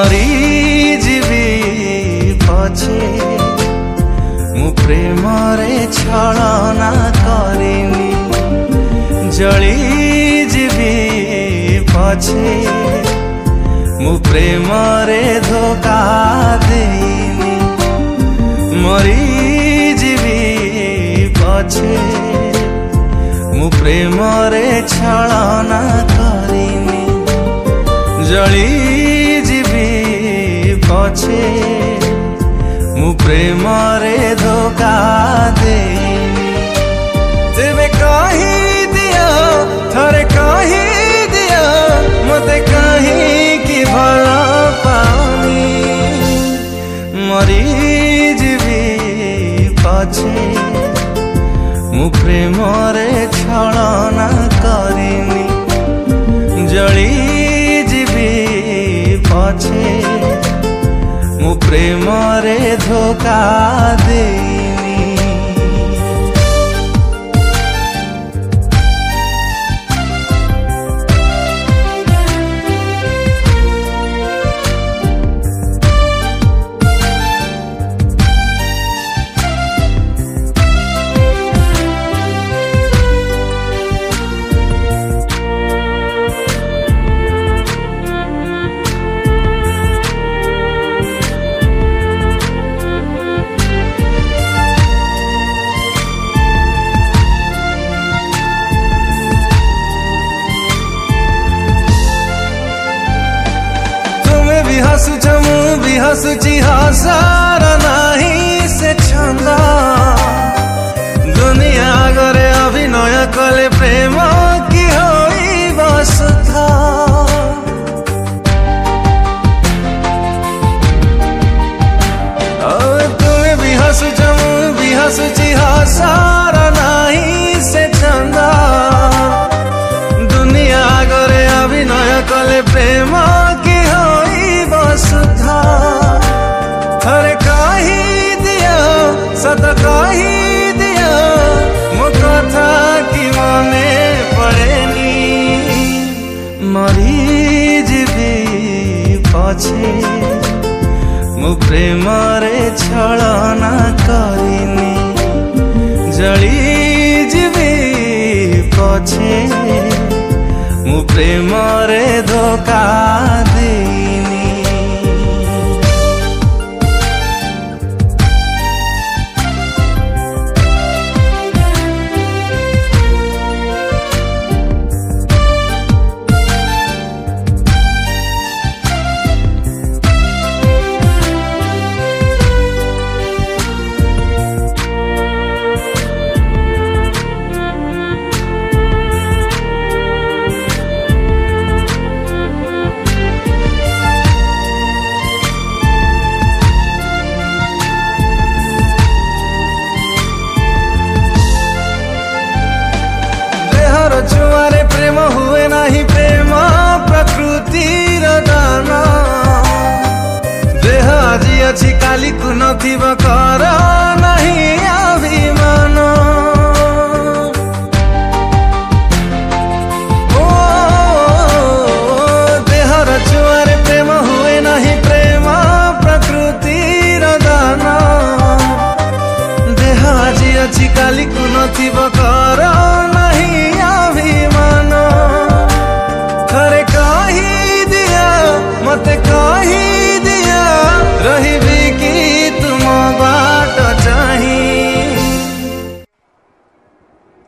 मरी जीवी पछे मु प्रेम रे छलना करिनी जली जीवी पछे मु प्रेम रे धोखा देनी मरी जीवी पछे मु प्रेम रे छलना करिनी जली जीवी पछे मु प्रेम रे धोखा देनी तेरे कही दिया थरे कही दिया मते कहीं की भला पानी मरी जीवी पछे मु प्रेम रे छलना करिनी जली जीवी पछे मु प्रेम रे धोखा देनी। हसुच मु भी हसुची हसार नाही से छंद दुनिया गरे अभिनय कले प्रेम की होई बसथा तुम्हें भी हसुच मु भी हसुची हसार नाही से छंद दुनिया गरे अभिनय कले प्रेम की सुधा थरे कही दिया सत कही दिया मो कथा की मने पड़ेनी मरी जीवी पछे मु प्रेम रे छलना करिनी जली जीवी पछे मु प्रेम रे धोखा देनी। छुआरे प्रेम हुए नहीं प्रेम प्रकृतिर दान देह आज अच्छी काली को नथिब कर नहीं अभिमान ओ देहर छुआरे प्रेम हुए नहीं प्रेम प्रकृतिर दान देह आज अच्छी काली को नथिब कर